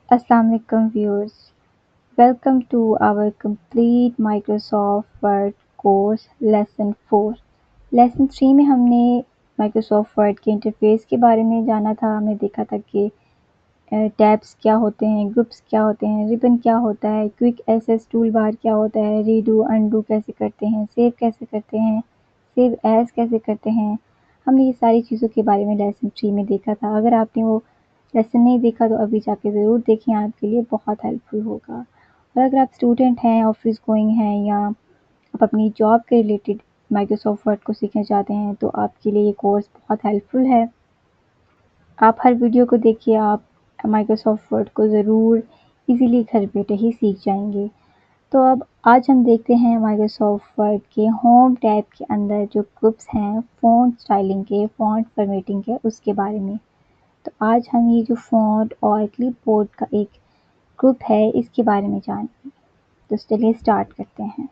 Assalamu alaikum viewers. Welcome to our complete Microsoft Word course lesson 4. Lesson 3 में हमने Microsoft word के interface के बारे में जाना था। हमने देखा था कि टैब्स क्या होते हैं, ग्रुप्स क्या होते हैं, रिबन क्या होता है, क्विक एक्सेस टूल बार क्या होता है, रीडू अनडू कैसे करते हैं, सेव कैसे करते हैं, सेव एज कैसे करते हैं। हमने ये सारी चीज़ों के बारे में लेसन 3 में देखा था। अगर आपने वो लेसन नहीं देखा तो अभी जाके ज़रूर देखें, आपके लिए बहुत हेल्पफुल होगा। और अगर आप स्टूडेंट हैं, ऑफिस गोइंग हैं या आप अपनी जॉब के रिलेटेड माइक्रोसॉफ्ट वर्ड को सीखना चाहते हैं तो आपके लिए ये कोर्स बहुत हेल्पफुल है। आप हर वीडियो को देखिए, आप माइक्रोसॉफ्ट वर्ड को ज़रूर इजीली घर बैठे ही सीख जाएंगे। तो अब आज हम देखते हैं माइक्रोसॉफ्ट वर्ड के होम टैब के अंदर जो ग्रुप्स हैं फ़ॉन्ट स्टाइलिंग के, फ़ॉन्ट फॉर्मेटिंग के, उसके बारे में। तो आज हम ये जो फ़ॉन्ट और क्लिपबोर्ड का एक ग्रुप है इसके बारे में जानेंगे। तो चलिए स्टार्ट करते हैं।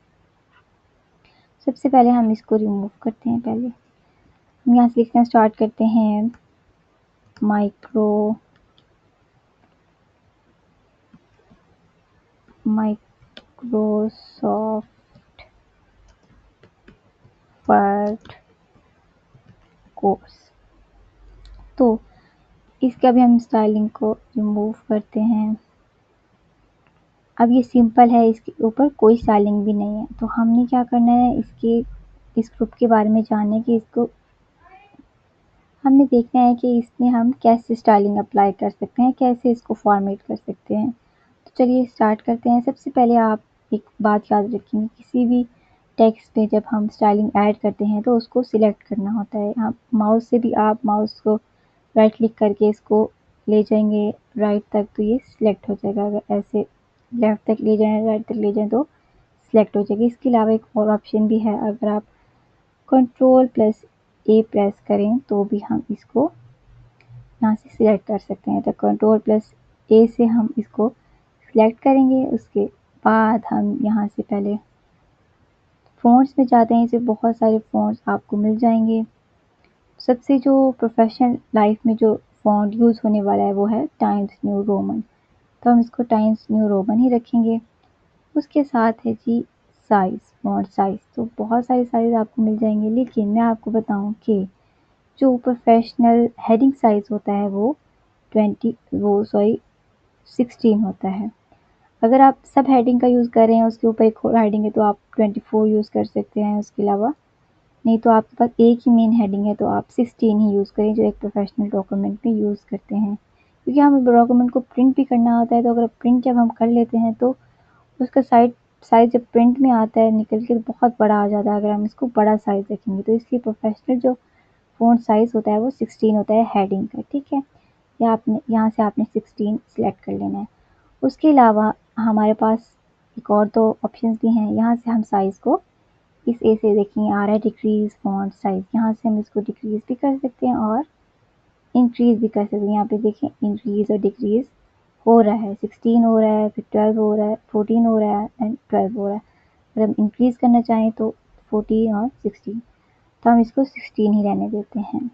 सबसे पहले हम इसको रिमूव करते हैं। पहले हम यहाँ से लिखना स्टार्ट करते हैं माइक्रोसॉफ्ट वर्ड कोर्स। तो इसका भी हम स्टाइलिंग को रिमूव करते हैं। अब ये सिंपल है, इसके ऊपर कोई स्टाइलिंग भी नहीं है। तो हमने क्या करना है, इस ग्रुप के बारे में जानने की इसको हमने देखना है कि इसमें हम कैसे स्टाइलिंग अप्लाई कर सकते हैं, कैसे इसको फॉर्मेट कर सकते हैं। तो चलिए स्टार्ट करते हैं। सबसे पहले आप एक बात याद रखेंगे, किसी भी टेक्स्ट पे जब हम स्टाइलिंग ऐड करते हैं तो उसको सिलेक्ट करना होता है। आप माउस से भी आप माउस को राइट क्लिक करके इसको ले जाएंगे राइट तक तो ये सिलेक्ट हो जाएगा। अगर ऐसे लेफ़्ट तक ले जाएँ, राइट तक ले जाएँ तो सिलेक्ट हो जाएगी। इसके अलावा एक और ऑप्शन भी है, अगर आप कंट्रोल प्लस ए प्रेस करें तो भी हम इसको यहाँ से सिलेक्ट कर सकते हैं। तो कंट्रोल प्लस ए से हम इसको सिलेक्ट करेंगे। उसके बाद हम यहाँ से पहले फ़ॉन्ट्स में जाते हैं। इसमें बहुत सारे फ़ॉन्ट्स आपको मिल जाएंगे। सबसे जो प्रोफेशनल लाइफ में जो फ़ॉन्ट यूज़ होने वाला है वो है टाइम्स न्यू रोमन। तो हम इसको टाइम्स न्यू रोमन ही रखेंगे। उसके साथ है जी साइज़, फ़ॉन्ट साइज़। तो बहुत सारे साइज़ आपको मिल जाएंगे, लेकिन मैं आपको बताऊँ कि जो प्रोफेशनल हेडिंग साइज़ होता है वो 16 होता है। अगर आप सब हेडिंग का यूज़ कर रहे हैं, उसके ऊपर एक और हेडिंग है तो आप 24 यूज़ कर सकते हैं। उसके अलावा नहीं तो आपके पास एक ही मेन हेडिंग है तो आप 16 ही यूज़ करें, जो एक प्रोफेशनल डॉक्यूमेंट में यूज़ करते हैं। क्योंकि हमें डॉक्यूमेंट को प्रिंट भी करना होता है, तो अगर प्रिंट जब हम कर लेते हैं तो उसका साइज़ जब प्रिंट में आता है निकल के तो बहुत बड़ा आ जाता है, अगर हम इसको बड़ा साइज़ रखेंगे। तो इसलिए प्रोफेशनल जो फ़ॉन्ट साइज़ होता है वो 16 होता है हेडिंग का, ठीक है। या आपने यहाँ से आपने 16 सिलेक्ट कर लेना है। उसके अलावा हमारे पास एक और दो ऑप्शंस भी हैं। यहाँ से हम साइज़ को इस ए से देखेंगे आ रहा है डिक्रीज़ फ़ॉन्ट साइज़। यहाँ से हम इसको डिक्रीज़ भी कर सकते हैं और इंक्रीज़ भी कर सकते हैं। यहाँ पे देखें इंक्रीज़ और डिक्रीज़ हो रहा है, 16 हो रहा है, फिर 12 हो रहा है, 14 हो रहा है एंड 12 हो रहा है। अगर हम इंक्रीज़ करना चाहें तो 14 और 16, तो हम इसको 16 ही रहने देते हैं।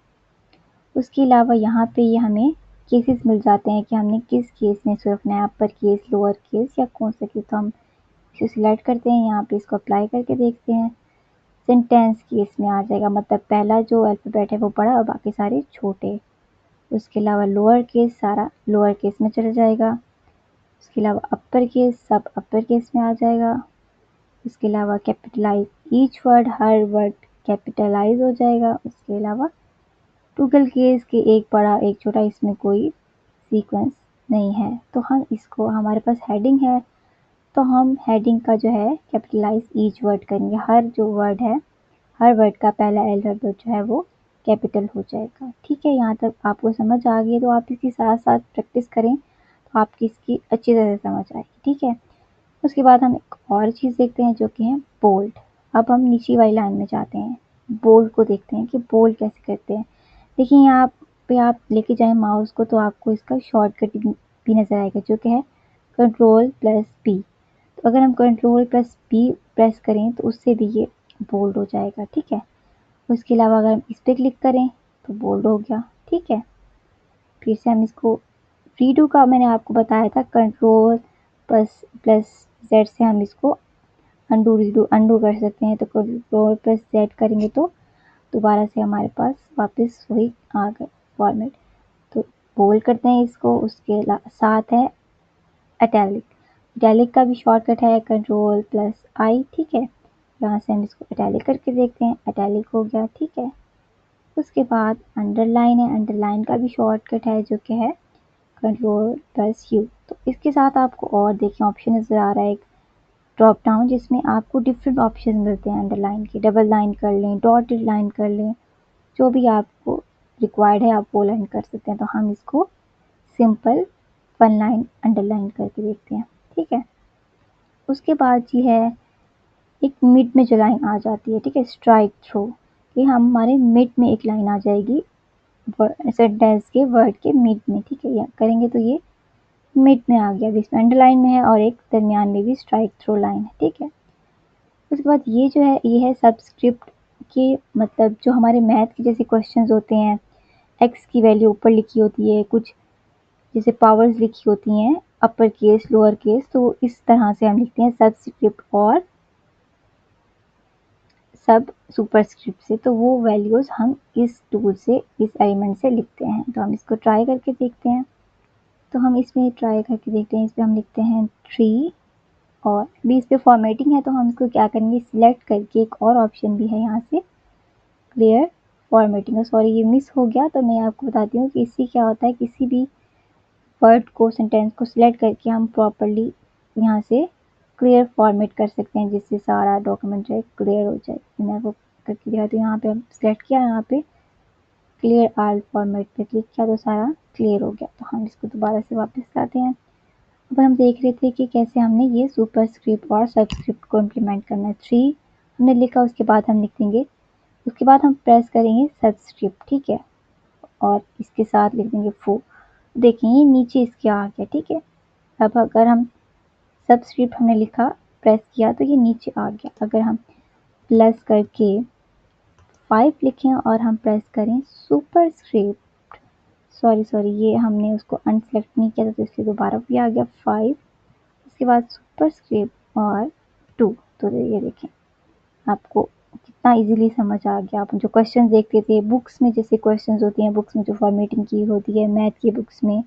उसके अलावा यहाँ पे ये हमें केसेस मिल जाते हैं कि हमने किस केस में इसको रखना है, अपर केस, लोअर केस या कौन सा केस। तो हम इसे सिलेक्ट करते हैं, यहाँ पे इसको अप्लाई करके देखते हैं। सेंटेंस केस में आ जाएगा, मतलब पहला जो अल्फ़ाबेट है वो बड़ा और बाकी सारे छोटे। उसके अलावा लोअर केस सारा लोअर केस में चला जाएगा। उसके अलावा अपर केस सब अपर केस में आ जाएगा। उसके अलावा कैपिटलाइज़ ईच वर्ड, हर वर्ड कैपिटलाइज़ हो जाएगा। उसके अलावा टोटल केस के एक बड़ा एक छोटा, इसमें कोई सीक्वेंस नहीं है। तो हम इसको, हमारे पास हेडिंग है तो हम हेडिंग का जो है कैपिटलाइज़ ईच वर्ड करेंगे। हर जो वर्ड है, हर वर्ड का पहला अल्फ़ाबेट जो है वो कैपिटल हो जाएगा। ठीक है, यहाँ तक आपको समझ आ गई है। तो आप इसकी साथ-साथ प्रैक्टिस करें तो आपकी इसकी अच्छी तरह से समझ आएगी, ठीक है। उसके बाद हम एक और चीज़ देखते हैं जो कि है बोल्ड। अब हम नीचे वाली लाइन में जाते हैं, बोल्ड को देखते हैं कि बोल्ड कैसे करते हैं। देखिए यहाँ पे आप लेके जाएँ माउस को तो आपको इसका शॉर्टकट भी नज़र आएगा जो कि है कंट्रोल प्लस पी। तो अगर हम कंट्रोल प्लस पी प्रेस करें तो उससे भी ये बोल्ड हो जाएगा, ठीक है। उसके अलावा अगर हम इस पे क्लिक करें तो बोल्ड हो गया, ठीक है। फिर से हम इसको रीडू का मैंने आपको बताया था, कंट्रोल प्लस जेड से हम इसको अंडू कर सकते हैं। तो कंट्रोल प्लस जेड करेंगे तो दोबारा से हमारे पास वापस वही आ गए फॉर्मेट। तो बोल्ड करते हैं इसको, उसके साथ है इटैलिक। इटैलिक का भी शॉर्टकट है कंट्रोल प्लस आई, ठीक है। यहाँ से हम इसको इटैलिक करके देखते हैं, इटैलिक हो गया, ठीक है। उसके बाद अंडरलाइन है, अंडरलाइन का भी शॉर्टकट है जो कि है कंट्रोल प्लस यू। तो इसके साथ आपको और देखें ऑप्शन नज़र आ रहा है एक ड्रॉप डाउन, जिसमें आपको डिफरेंट ऑप्शन मिलते हैं अंडरलाइन के। डबल लाइन कर लें, डॉटेड लाइन कर लें, जो भी आपको रिक्वायर्ड है आप वो लाइन कर सकते हैं। तो हम इसको सिंपल वन लाइन अंडरलाइन करके देखते हैं, ठीक है। उसके बाद जी है एक मिड में जो लाइन आ जाती है, ठीक है, स्ट्राइक थ्रू। ये हमारे मिड में एक लाइन आ जाएगी सेंटेंस के वर्ड के मिड में, ठीक है। करेंगे तो ये मिड में आ गया, इसमें अंडरलाइन में है और एक दरमियान में भी स्ट्राइक थ्रू लाइन है, ठीक है। उसके बाद ये जो है ये है सबस्क्रिप्ट के, मतलब जो हमारे मैथ के जैसे क्वेश्चंस होते हैं, एक्स की वैल्यू ऊपर लिखी होती है, कुछ जैसे पावर्स लिखी होती हैं अपर केस लोअर केस, तो इस तरह से हम लिखते हैं सबस्क्रिप्ट और सब सुपरस्क्रिप्ट से। तो वो वैल्यूज़ हम इस टूल से, इस एलिमेंट से लिखते हैं। तो हम इसको ट्राई करके देखते हैं। तो हम इसमें ट्राई करके देखते हैं, इस पर हम लिखते हैं 3 और भी इस पर फॉर्मेटिंग है। तो हम इसको क्या करेंगे, सिलेक्ट करके एक और ऑप्शन भी है यहाँ से क्लियर फॉर्मेटिंग। सॉरी ये मिस हो गया, तो मैं आपको बताती हूँ कि इससे क्या होता है, किसी भी वर्ड को, सेंटेंस को सिलेक्ट करके हम प्रॉपरली यहाँ से क्लियर फॉर्मेट कर सकते हैं, जिससे सारा डॉक्यूमेंट जो है क्लियर हो जाए। मैं आपको करके दिया, तो यहाँ पे हम सिलेक्ट किया, यहाँ पे क्लियर आल फॉर्मेट पे क्लिक किया तो सारा क्लियर हो गया। तो हम इसको दोबारा से वापस लाते हैं। अब हम देख रहे थे कि कैसे हमने ये सुपरस्क्रिप्ट और सबस्क्रिप्ट को इम्प्लीमेंट करना है। 3 हमने लिखा, उसके बाद हम लिखेंगे, उसके बाद हम प्रेस करेंगे सबस्क्रिप्ट, ठीक है, और इसके साथ लिख देंगे 4। देखिए ये नीचे इसके आ गया, ठीक है। अब अगर हम सबस्क्रिप्ट हमने लिखा, प्रेस किया तो ये नीचे आ गया। अगर हम प्लस करके 5 लिखें और हम प्रेस करें सुपरस्क्रिप्ट, सॉरी ये हमने उसको अनसेलेक्ट नहीं किया था, तो इसलिए दोबारा भी आ गया 5। उसके बाद सुपरस्क्रिप्ट और 2। तो ये देखें आपको कितना इजीली समझ आ गया। आप जो क्वेश्चन देखते थे बुक्स में, जैसे क्वेश्चंस होती हैं बुक्स में जो फॉर्मेटिंग की होती है मैथ की बुक्स में,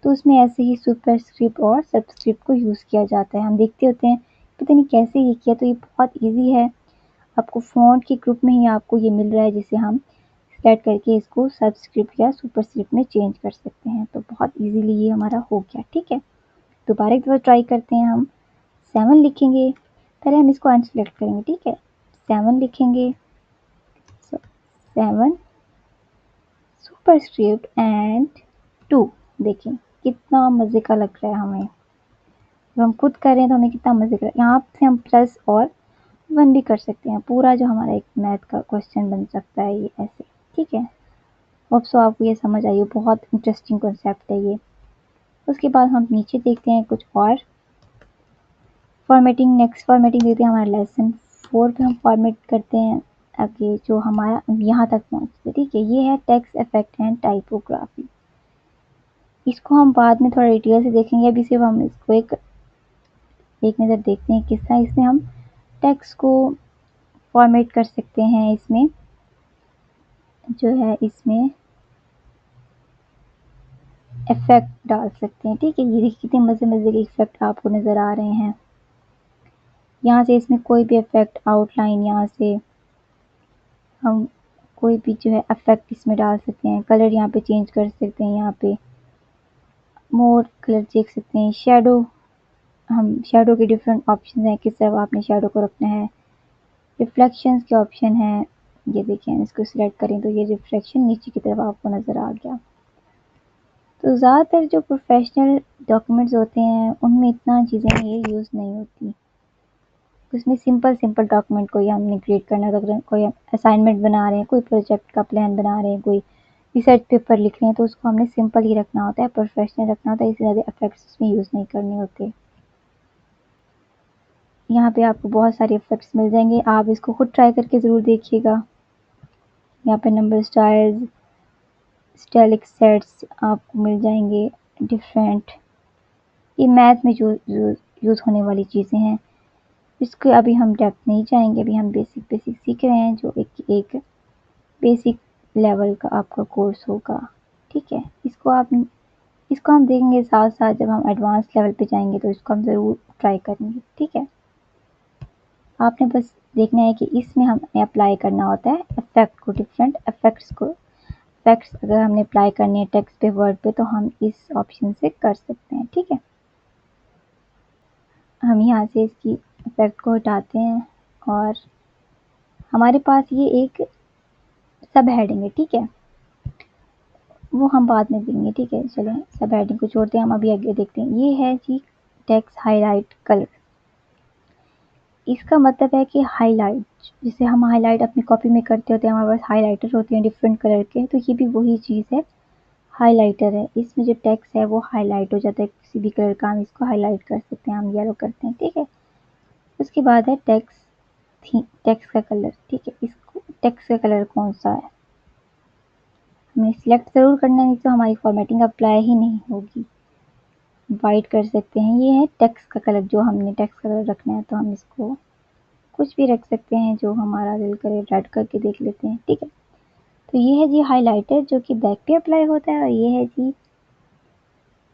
तो उसमें ऐसे ही सुपरस्क्रिप्ट और सबस्क्रिप्ट को यूज़ किया जाता है। हम देखते होते हैं पता नहीं कैसे ये किया, तो ये बहुत ईजी है। आपको फ़ॉन्ट के ग्रुप में ही आपको ये मिल रहा है, जिसे हम सेलेक्ट करके इसको सबस्क्रिप्ट या सुपरस्क्रिप्ट में चेंज कर सकते हैं। तो बहुत ईजीली ये हमारा हो गया, ठीक है। दोबारा एक बार ट्राई करते हैं। हम 7 लिखेंगे, पहले हम इसको अनसेलेक्ट करेंगे, ठीक है। 7 लिखेंगे, 7 सुपरस्क्रिप्ट एंड 2। देखें कितना मज़े का लग रहा है हमें, जब हम खुद कर रहे हैं तो हमें कितना मज़े का। यहाँ से हम प्लस और 1 भी कर सकते हैं, पूरा जो हमारा एक मैथ का क्वेश्चन बन सकता है ये ऐसे, ठीक है। होप सो आपको ये समझ आई हो, बहुत इंटरेस्टिंग कॉन्सेप्ट है ये। उसके बाद हम नीचे देखते हैं कुछ और फॉर्मेटिंग। नेक्स्ट फॉर्मेटिंग देखते हैं हमारा लेसन 4 पे हम फॉर्मेट करते हैं। आगे जो हमारा यहाँ तक पहुँचते, ठीक है। ये है टेक्स्ट इफेक्ट एंड टाइपोग्राफी। इसको हम बाद में थोड़ा डिटेल से देखेंगे, अभी सिर्फ हम इसको एक नज़र देखते हैं किस तरह इसमें हम टेक्स्ट को फॉर्मेट कर सकते हैं। इसमें जो है इसमें इफेक्ट डाल सकते हैं, ठीक है। ये देखिए कितने मज़े के इफेक्ट आपको नज़र आ रहे हैं। यहाँ से इसमें कोई भी इफेक्ट आउटलाइन, यहाँ से हम कोई भी जो है इफेक्ट इसमें डाल सकते हैं। कलर यहाँ पे चेंज कर सकते हैं, यहाँ पे मोर कलर देख सकते हैं। शेडो, हम शेडो के डिफरेंट ऑप्शन हैं, किस तरह आपने शेडो को रखना है। रिफ्लेक्शंस के ऑप्शन हैं, ये देखिए इसको सिलेक्ट करें तो ये रिफ्लेक्शन नीचे की तरफ आपको नज़र आ गया। तो ज़्यादातर जो प्रोफेशनल डॉक्यूमेंट्स होते हैं उनमें इतना चीज़ें ये यूज़ नहीं होती। उसमें सिंपल डॉक्यूमेंट कोई हमने क्रिएट करना है, अगर कोई असाइनमेंट बना रहे हैं, कोई प्रोजेक्ट का प्लान बना रहे हैं, कोई रिसर्च पेपर लिख रहे हैं, तो उसको हमने सिंपल ही रखना होता है, प्रोफेशनल रखना होता है। इससे ज़्यादा इफेक्ट्स उसमें यूज़ नहीं करने होते। यहाँ पे आपको बहुत सारे इफेक्ट्स मिल जाएंगे, आप इसको खुद ट्राई करके ज़रूर देखिएगा। यहाँ पे नंबर स्टाइल्स, स्टाइलिक सेट्स आपको मिल जाएंगे, डिफरेंट, ये मैथ में यूज़ होने वाली चीज़ें हैं। इसको अभी हम डेप्थ नहीं जाएंगे, अभी हम बेसिक सीख रहे हैं, जो एक बेसिक लेवल का आपका कोर्स होगा। ठीक है, इसको हम देखेंगे साथ साथ, जब हम एडवांस लेवल पे जाएंगे तो इसको हम ज़रूर ट्राई करेंगे। ठीक है, आपने बस देखना है कि इसमें हमें अप्लाई करना होता है इफेक्ट को, डिफरेंट इफेक्ट्स अगर हमने अप्लाई करनी है टेक्स्ट पे, वर्ड पे, तो हम इस ऑप्शन से कर सकते हैं। ठीक है, हम यहाँ से इसकी इफेक्ट को हटाते हैं और हमारे पास ये एक सब हेडिंग है। ठीक है, वो हम बाद में देंगे। ठीक है, चलें सब हेडिंग को छोड़ते हैं, हम अभी आगे देखते हैं। ये है जी टेक्स्ट हाईलाइट कलर। इसका मतलब है कि हाईलाइट, जिसे हम हाईलाइट अपनी कॉपी में करते होते हैं, हमारे पास हाईलाइटर होते हैं डिफरेंट कलर के, तो ये भी वही चीज़ है, हाइलाइटर है। इसमें जो टेक्स्ट है वो हाईलाइट हो जाता है, किसी भी कलर का हम इसको हाईलाइट कर सकते हैं, हम येलो करते हैं। ठीक है, उसके बाद है टेक्स्ट का कलर। ठीक है, इसको टेक्स्ट का कलर कौन सा है हमें सिलेक्ट ज़रूर करना है, नहीं तो हमारी फॉर्मेटिंग अप्लाई ही नहीं होगी। वाइट कर सकते हैं, ये है टेक्स्ट का कलर, जो हमने टेक्स्ट का कलर रखना है तो हम इसको कुछ भी रख सकते हैं, जो हमारा दिल करे। रेड करके देख लेते हैं। ठीक है, तो ये है जी हाइलाइटर, जो कि बैक पे अप्लाई होता है, और ये है जी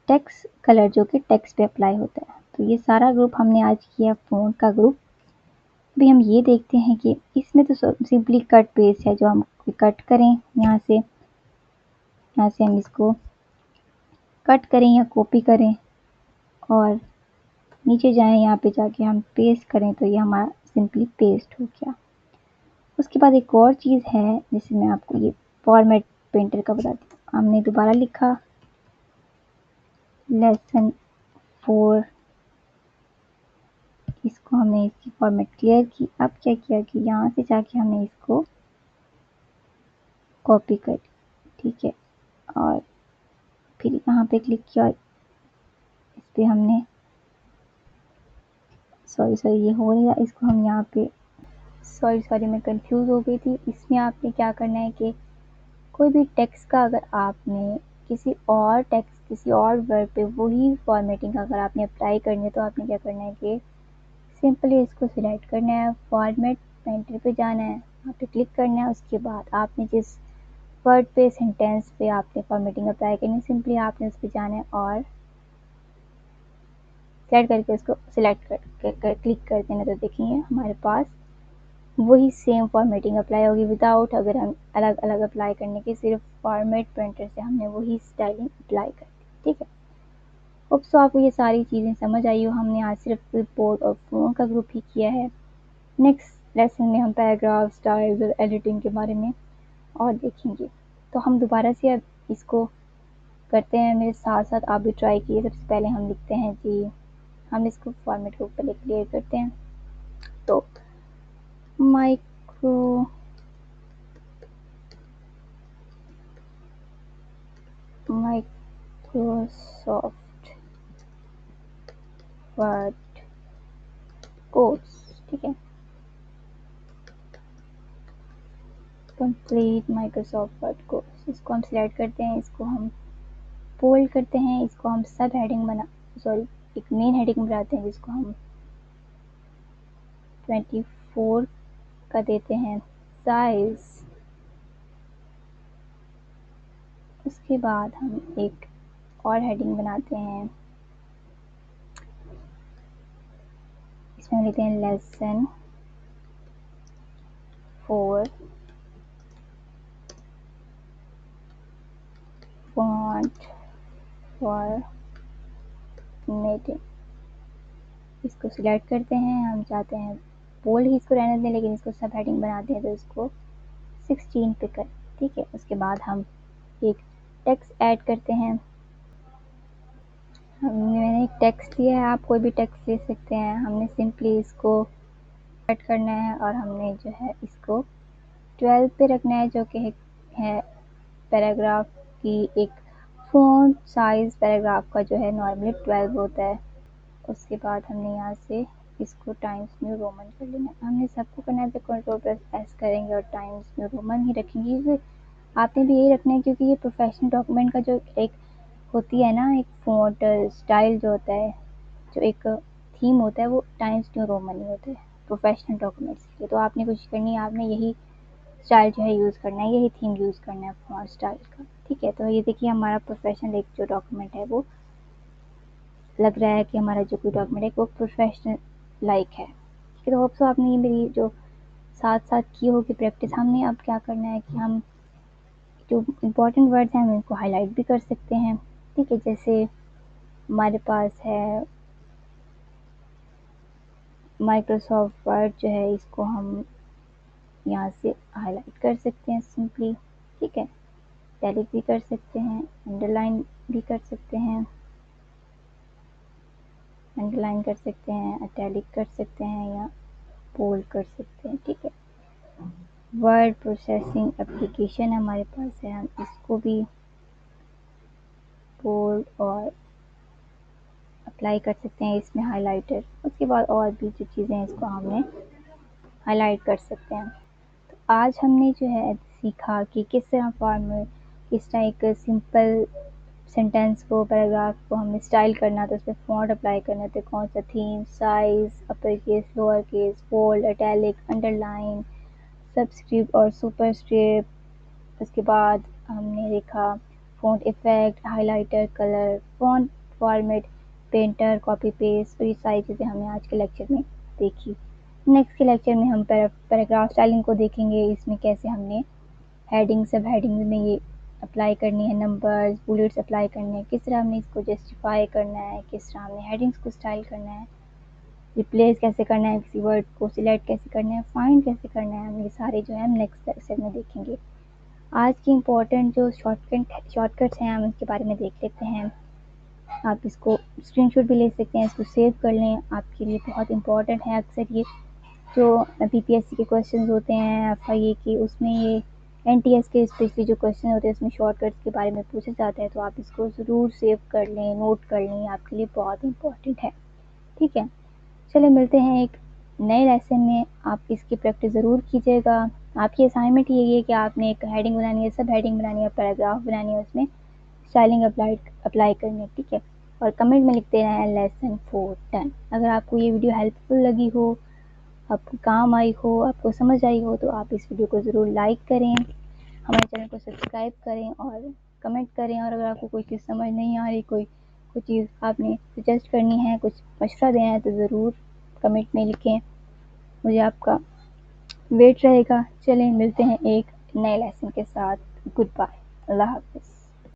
टेक्स्ट कलर, जो कि टेक्स्ट पे अप्लाई होता है। तो ये सारा ग्रुप हमने आज किया फ़ॉन्ट का ग्रुप। अभी हम ये देखते हैं कि इसमें तो सिंपली कट पेस्ट है, जो हम कट करें यहाँ से हम इसको कट करें या कॉपी करें और नीचे जाएं, यहाँ पे जाके हम पेस्ट करें, तो ये हमारा सिंपली पेस्ट हो गया। उसके बाद एक और चीज़ है जिसे मैं आपको ये फॉर्मेट पेंटर का बताती हूँ। हमने दोबारा लिखा लेसन 4, इसको हमने इसकी फॉर्मेट क्लियर की। अब क्या किया कि यहाँ से जाके हमने इसको कॉपी कर, ठीक है, और फिर यहाँ पे क्लिक किया, इस पे हमने सॉरी ये हो रहा है, इसको हम यहाँ पे सॉरी मैं कंफ्यूज हो गई थी। इसमें आपने क्या करना है कि कोई भी टेक्स्ट का अगर आपने किसी और वर्ड पे वही फॉर्मेटिंग अगर आपने अप्लाई करनी है, तो आपने क्या करना है कि सिंपली इसको सिलेक्ट करना है, फॉर्मेट पेंटर पे जाना है, वहाँ पे क्लिक करना है। उसके बाद आपने जिस वर्ड पे, सेंटेंस पे आपने फॉर्मेटिंग अप्लाई करनी है, सिंपली आपने उस पर जाना है और सेलेक्ट करके उसको सिलेक्ट कर क्लिक कर देना। तो देखेंगे हमारे पास वही सेम फॉर्मेटिंग अप्लाई होगी, विदाउट अगर हम अलग अलग अप्लाई करने के, सिर्फ फॉर्मेट पेंटर से हमने वही स्टाइलिंग अप्लाई कर दी। ठीक है, होप सो आपको ये सारी चीज़ें समझ आई हो। हमने आज सिर्फ रिपोर्ट और फ़ोन का ग्रुप ही किया है। नेक्स्ट लेसन में हम पैराग्राफ, स्टाइल्स और एडिटिंग के बारे में और देखेंगे। तो हम दोबारा से अब इसको करते हैं, मेरे साथ साथ आप भी ट्राई कीजिए। सबसे पहले हम लिखते हैं जी, हम इसको फॉर्मेट को पहले क्लियर करते हैं। तो माइक्रोसॉफ्ट वर्ड कोर्स, ठीक है, कंप्लीट माइक्रोसॉफ्ट वर्ड कोर्स, इसको हम सिलेक्ट करते हैं, इसको हम बोल्ड करते हैं, इसको हम सब हेडिंग एक मेन हेडिंग बनाते हैं, जिसको हम 24 का देते हैं साइज। उसके बाद हम एक और हेडिंग बनाते हैं, इसमें हम लिखते हैं लेसन 4 फॉन्ट फॉर्मेटिंग। इसको सिलेक्ट करते हैं, हम चाहते हैं बोल्ड ही इसको रहने दें, लेकिन इसको सब हेडिंग बनाते हैं, तो इसको 16 पे करें। ठीक है, उसके बाद हम एक टेक्स्ट ऐड करते हैं। मैंने एक टेक्स्ट दिया है, आप कोई भी टेक्स्ट ले सकते हैं। हमने सिंपली इसको कट करना है और हमने जो है इसको 12 पे रखना है, जो कि है पैराग्राफ की एक फ़ॉन्ट साइज़। पैराग्राफ का जो है नॉर्मली 12 होता है। उसके बाद हमने यहाँ से इसको टाइम्स न्यू रोमन कर लेना है। हमने सबको करना है तो Ctrl+S करेंगे और टाइम्स न्यू रोमन ही रखेंगे। आपने भी यही रखना है, क्योंकि ये प्रोफेशनल डॉक्यूमेंट का जो एक होती है ना एक फ़ॉन्ट स्टाइल जो होता है, जो एक थीम होता है वो टाइम्स न्यू रोमन ही होता है प्रोफेशनल डॉक्यूमेंट्स के लिए। तो आपने कोशिश करनी है, आपने यही स्टाइल जो है यूज़ करना है, यही थीम यूज़ करना है फ़ॉन्ट स्टाइल का, ठीक है। तो ये देखिए हमारा प्रोफेशनल एक जो डॉक्यूमेंट है वो लग रहा है कि हमारा जो कोई डॉक्यूमेंट है वो प्रोफेशनल लाइक है, ठीक है। तो होप सो आपने ये मेरी जो साथ साथ की होगी प्रैक्टिस। हमने अब क्या करना है कि हम जो इम्पोर्टेंट वर्ड्स हैं हम इनको हाईलाइट भी कर सकते हैं, ठीक है। जैसे हमारे पास है माइक्रोसॉफ्ट वर्ड जो है, इसको हम यहाँ से हाईलाइट कर सकते हैं सिंपली, ठीक है। इटैलिक भी कर सकते हैं, अंडरलाइन भी कर सकते हैं, अंडरलाइन कर सकते हैं, इटैलिक कर सकते हैं या बोल्ड कर सकते हैं, ठीक है। वर्ड प्रोसेसिंग एप्लीकेशन हमारे पास है, हम इसको भी बोल्ड और अप्लाई कर सकते हैं इसमें हाइलाइटर। उसके बाद और भी जो चीज़ें हैं इसको हमने हाईलाइट कर सकते हैं। तो आज हमने जो है सीखा कि किस तरह फॉर्म में किस तरह एक सिंपल सेंटेंस को, पैराग्राफ को हमें स्टाइल करना, तो उसमें फ़ॉन्ट अप्लाई करना, तो कौन सा theme, size, upper case, lower case, bold, italic, underline, subscript और सुपरस्क्रिप्ट। उसके बाद हमने देखा font effect, highlighter, colour, font format, painter, copy paste, और ये सारी चीज़ें हमने आज के लेक्चर में देखी। नेक्स्ट के लेक्चर में हम पैराग्राफ स्टाइलिंग को देखेंगे, इसमें कैसे हमने हेडिंग, सब हेडिंग में ये अप्लाई करनी है, नंबर्स, बुलेट्स अप्लाई करने हैं, किस तरह हमने इसको जस्टिफाई करना है, किस तरह हमने हेडिंग्स को स्टाइल करना है, रिप्लेस कैसे करना है किसी वर्ड को, सिलेक्ट कैसे करना है, फाइंड कैसे करना है, हम ये सारे जो है हम नेक्स्ट लेक्चर में देखेंगे। आज की इम्पोर्टेंट जो शॉर्टकट्स हैं हम इसके बारे में देख लेते हैं। आप इसको स्क्रीनशॉट भी ले सकते हैं, इसको सेव कर लें, आपके लिए बहुत इम्पोर्टेंट है। अक्सर ये जो पीपीएससी के क्वेश्चंस होते हैं, एफआईए के, उसमें ये एनटीएस के स्पेशली जो क्वेश्चन होते हैं उसमें शॉर्टकट्स के बारे में पूछा जाता है, तो आप इसको ज़रूर सेव कर लें, नोट कर लें, आपके लिए बहुत इम्पोर्टेंट है, ठीक है। चलिए मिलते हैं एक नए लेसन में, आप इसकी प्रैक्टिस ज़रूर कीजिएगा। आपकी असाइनमेंट यही है कि आपने एक हेडिंग बनानी है, सब हेडिंग बनानी है, पैराग्राफ बनानी है, उसमें स्टाइलिंग अप्लाई करनी है, ठीक है। और कमेंट में लिखते रहें लेसन 4 डन। अगर आपको ये वीडियो हेल्पफुल लगी हो, आपको काम आई हो, आपको समझ आई हो, तो आप इस वीडियो को ज़रूर लाइक करें, हमारे चैनल को सब्सक्राइब करें और कमेंट करें। और अगर आपको कोई चीज़ समझ नहीं आ रही, कोई चीज़ आपने सजेस्ट करनी है, कुछ मशवरा देना है, तो ज़रूर कमेंट में लिखें, मुझे आपका वेट रहेगा। चलें मिलते हैं एक नए लेसन के साथ। गुड बाय, अल्लाह हाफ़िज़।